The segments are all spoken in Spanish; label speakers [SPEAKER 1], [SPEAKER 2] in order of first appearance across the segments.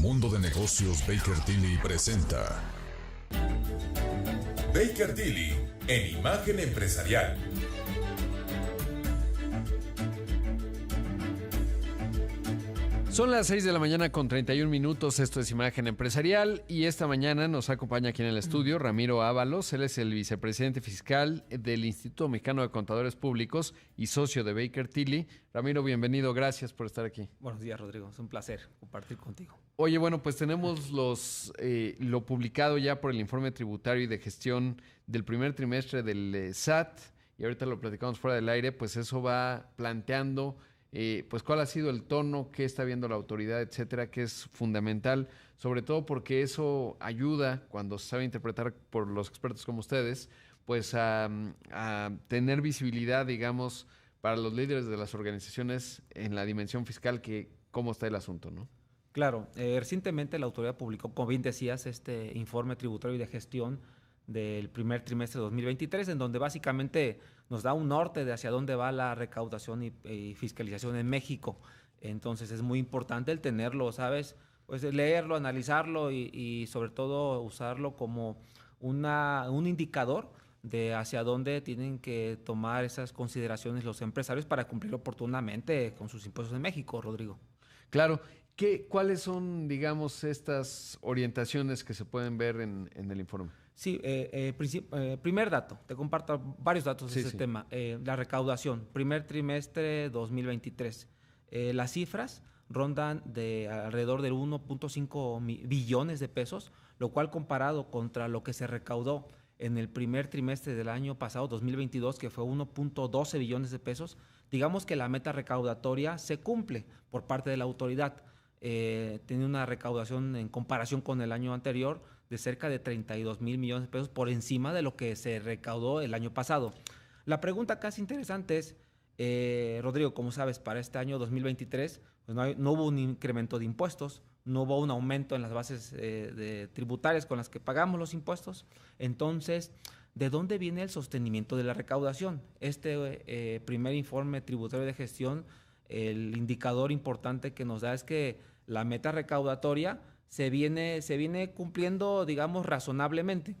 [SPEAKER 1] Mundo de Negocios Baker Tilly presenta Baker Tilly en Imagen Empresarial.
[SPEAKER 2] Son las 6 de la mañana con 31 minutos, esto es Imagen Empresarial y esta mañana nos acompaña aquí en el estudio Ramiro Ábalos, él es el vicepresidente fiscal del Instituto Mexicano de Contadores Públicos y socio de Baker Tilly. Ramiro, bienvenido, gracias por estar aquí.
[SPEAKER 3] Buenos días, Rodrigo, es un placer compartir contigo.
[SPEAKER 2] Oye, bueno, pues tenemos lo publicado ya por el informe tributario y de gestión del primer trimestre del SAT y ahorita lo platicamos fuera del aire, pues eso va planteando pues cuál ha sido el tono, qué está viendo la autoridad, etcétera, que es fundamental, sobre todo porque eso ayuda, cuando se sabe interpretar por los expertos como ustedes, pues a tener visibilidad, digamos, para los líderes de las organizaciones en la dimensión fiscal, que cómo está el asunto, ¿no?
[SPEAKER 3] Claro, recientemente la autoridad publicó, como bien decías, este informe tributario y de gestión del primer trimestre de 2023, en donde básicamente nos da un norte de hacia dónde va la recaudación y fiscalización en México. Entonces es muy importante el tenerlo, ¿sabes? Pues leerlo, analizarlo y sobre todo usarlo como un indicador de hacia dónde tienen que tomar esas consideraciones los empresarios para cumplir oportunamente con sus impuestos en México, Rodrigo.
[SPEAKER 2] Claro. ¿Cuáles son, digamos, estas orientaciones que se pueden ver en el informe?
[SPEAKER 3] Sí, primer dato, te comparto varios datos de ese tema. La recaudación, primer trimestre 2023. Las cifras rondan de alrededor de 1.5 billones de pesos, lo cual comparado contra lo que se recaudó en el primer trimestre del año pasado, 2022, que fue 1.12 billones de pesos, digamos que la meta recaudatoria se cumple por parte de la autoridad. Tiene una recaudación en comparación con el año anterior de cerca de 32 mil millones de pesos por encima de lo que se recaudó el año pasado. La pregunta casi interesante es, Rodrigo, como sabes, para este año 2023 pues no hubo un incremento de impuestos, no hubo un aumento en las bases tributarias con las que pagamos los impuestos. Entonces, ¿de dónde viene el sostenimiento de la recaudación? Este primer informe tributario de gestión, el indicador importante que nos da es que la meta recaudatoria se viene cumpliendo, digamos, razonablemente.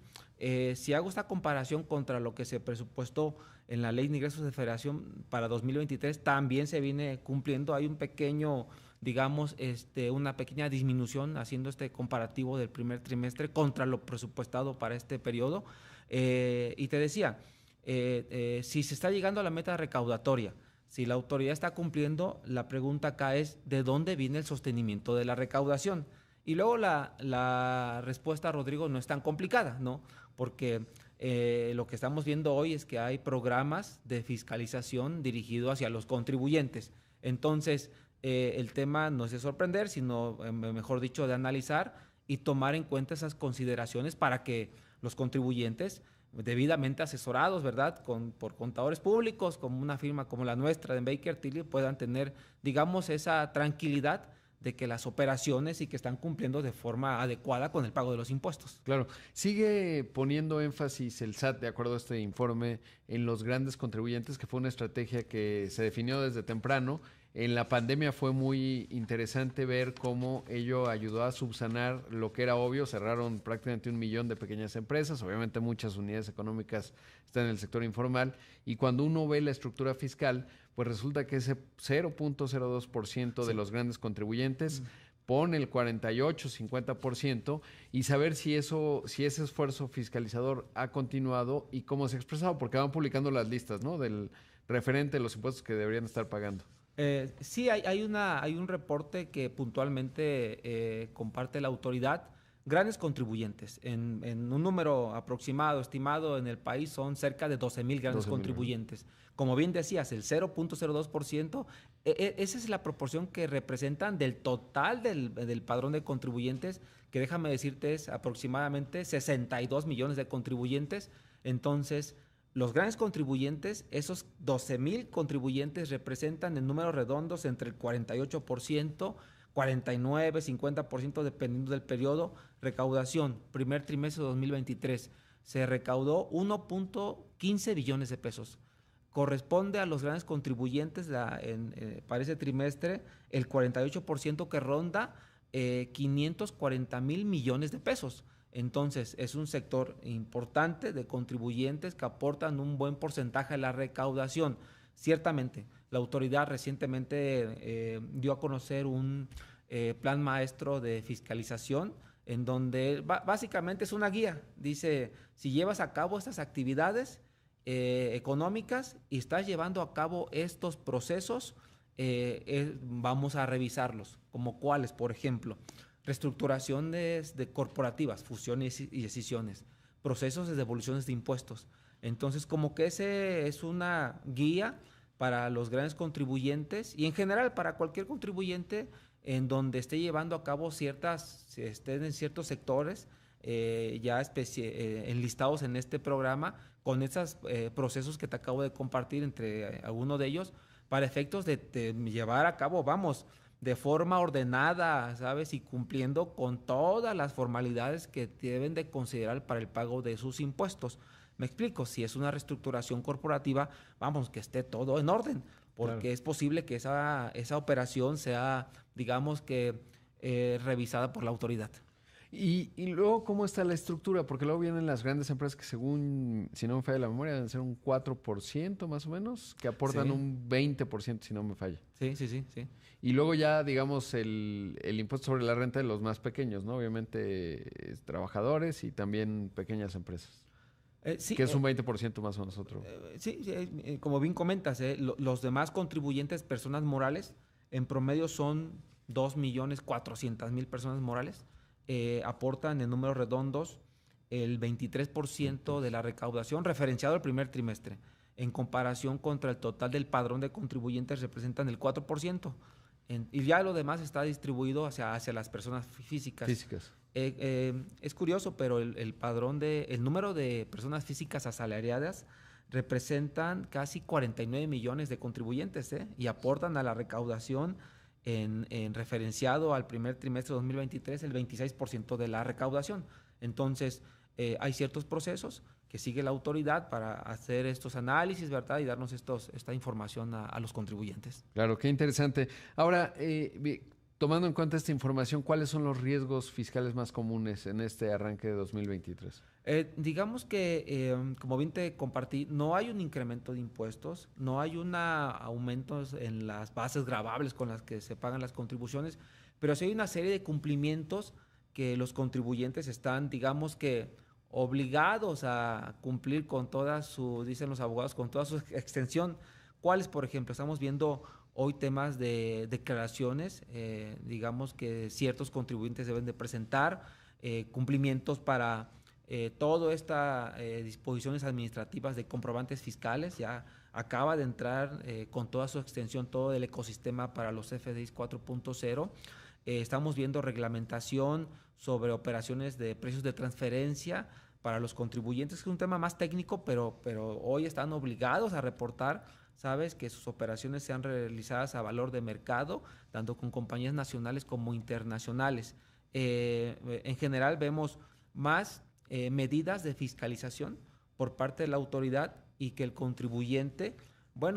[SPEAKER 3] Si hago esta comparación contra lo que se presupuestó en la Ley de Ingresos de Federación para 2023, también se viene cumpliendo. Hay un pequeño, digamos, una pequeña disminución haciendo este comparativo del primer trimestre contra lo presupuestado para este periodo. Y te decía, si se está llegando a la meta recaudatoria, si la autoridad está cumpliendo, la pregunta acá es ¿de dónde viene el sostenimiento de la recaudación? Y luego la respuesta, Rodrigo, no es tan complicada, ¿no? Porque lo que estamos viendo hoy es que hay programas de fiscalización dirigidos hacia los contribuyentes. Entonces, el tema no es de sorprender, sino, mejor dicho, de analizar y tomar en cuenta esas consideraciones para que los contribuyentes, debidamente asesorados, ¿verdad?, por contadores públicos, como una firma como la nuestra de Baker Tilly, puedan tener, digamos, esa tranquilidad de que las operaciones y que están cumpliendo de forma adecuada con el pago de los impuestos.
[SPEAKER 2] Claro. Sigue poniendo énfasis el SAT, de acuerdo a este informe, en los grandes contribuyentes, que fue una estrategia que se definió desde temprano. En la pandemia fue muy interesante ver cómo ello ayudó a subsanar lo que era obvio. Cerraron prácticamente 1 millón de pequeñas empresas. Obviamente muchas unidades económicas están en el sector informal. Y cuando uno ve la estructura fiscal, pues resulta que ese 0.02% de los grandes contribuyentes pone el 48-50% y saber si ese esfuerzo fiscalizador ha continuado y cómo se ha expresado, porque van publicando las listas, ¿no?, del referente de los impuestos que deberían estar pagando.
[SPEAKER 3] Sí, hay un reporte que puntualmente comparte la autoridad. Grandes contribuyentes, en un número aproximado, estimado en el país, son cerca de 12,000 grandes contribuyentes. Como bien decías, el 0.02%, esa es la proporción que representan del total del padrón de contribuyentes, que déjame decirte es aproximadamente 62 millones de contribuyentes. Entonces, los grandes contribuyentes, esos 12,000 contribuyentes representan en números redondos entre el 48%, 49, 50% dependiendo del periodo. Recaudación, primer trimestre de 2023, se recaudó 1.15 billones de pesos. Corresponde a los grandes contribuyentes para ese trimestre el 48% que ronda 540,000 millones de pesos. Entonces, es un sector importante de contribuyentes que aportan un buen porcentaje a la recaudación. Ciertamente, la autoridad recientemente dio a conocer un plan maestro de fiscalización en donde básicamente es una guía. Dice, si llevas a cabo estas actividades económicas y estás llevando a cabo estos procesos, vamos a revisarlos. ¿Como cuáles? Por ejemplo, reestructuraciones corporativas, fusiones y escisiones, procesos de devoluciones de impuestos. Entonces, como que ese es una guía para los grandes contribuyentes y en general para cualquier contribuyente en donde esté llevando a cabo estén en ciertos sectores ya enlistados en este programa con esos procesos que te acabo de compartir entre algunos de ellos para efectos de llevar a cabo, de forma ordenada, ¿sabes? Y cumpliendo con todas las formalidades que deben de considerar para el pago de sus impuestos. Me explico, si es una reestructuración corporativa, que esté todo en orden, porque claro, es posible que esa operación sea, digamos que, revisada por la autoridad.
[SPEAKER 2] Y luego, ¿cómo está la estructura? Porque luego vienen las grandes empresas que según, si no me falla la memoria, deben ser un 4% más o menos, que aportan un 20%, si no me falla.
[SPEAKER 3] Sí.
[SPEAKER 2] Y luego ya, digamos, el impuesto sobre la renta de los más pequeños, ¿no? Obviamente, trabajadores y también pequeñas empresas. Que es un 20% más o menos nosotros.
[SPEAKER 3] Como bien comentas, los demás contribuyentes, personas morales, en promedio son 2,400,000 personas morales. Aportan en números redondos el 23% de la recaudación referenciado al primer trimestre. En comparación contra el total del padrón de contribuyentes representan el 4%. Y ya lo demás está distribuido hacia las personas físicas. Es curioso, pero el número de personas físicas asalariadas representan casi 49 millones de contribuyentes y aportan a la recaudación en referenciado al primer trimestre de 2023 el 26% de la recaudación. Entonces, hay ciertos procesos que sigue la autoridad para hacer estos análisis, ¿verdad? Y darnos esta información a los contribuyentes.
[SPEAKER 2] Claro, qué interesante. Ahora, tomando en cuenta esta información, ¿cuáles son los riesgos fiscales más comunes en este arranque de 2023?
[SPEAKER 3] Digamos que, como bien te compartí, no hay un incremento de impuestos, no hay un aumento en las bases gravables con las que se pagan las contribuciones, pero sí hay una serie de cumplimientos que los contribuyentes están, digamos que, obligados a cumplir con dicen los abogados, con toda su extensión. ¿Cuáles, por ejemplo? Estamos viendo hoy temas de declaraciones, digamos que ciertos contribuyentes deben de presentar cumplimientos para todas estas disposiciones administrativas de comprobantes fiscales. Ya acaba de entrar con toda su extensión todo el ecosistema para los FDIs 4.0. Estamos viendo reglamentación sobre operaciones de precios de transferencia para los contribuyentes, que es un tema más técnico, pero hoy están obligados a reportar, ¿sabes?, que sus operaciones sean realizadas a valor de mercado, tanto con compañías nacionales como internacionales. En general vemos más medidas de fiscalización por parte de la autoridad y que el contribuyente,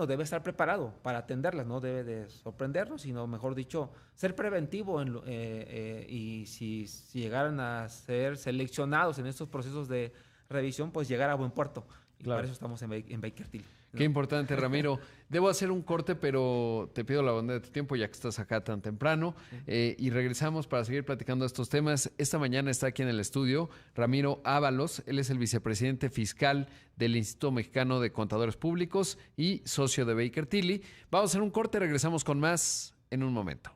[SPEAKER 3] debe estar preparado para atenderlas, no debe de sorprendernos, sino, mejor dicho, ser preventivo y si llegaran a ser seleccionados en estos procesos de revisión, pues llegar a buen puerto. Y claro, para eso estamos en Baker Tilly.
[SPEAKER 2] Qué importante, Ramiro. Debo hacer un corte, pero te pido la bondad de tu tiempo, ya que estás acá tan temprano. Y regresamos para seguir platicando de estos temas. Esta mañana está aquí en el estudio Ramiro Ábalos. Él es el vicepresidente fiscal del Instituto Mexicano de Contadores Públicos y socio de Baker Tilly. Vamos a hacer un corte, regresamos con más en un momento.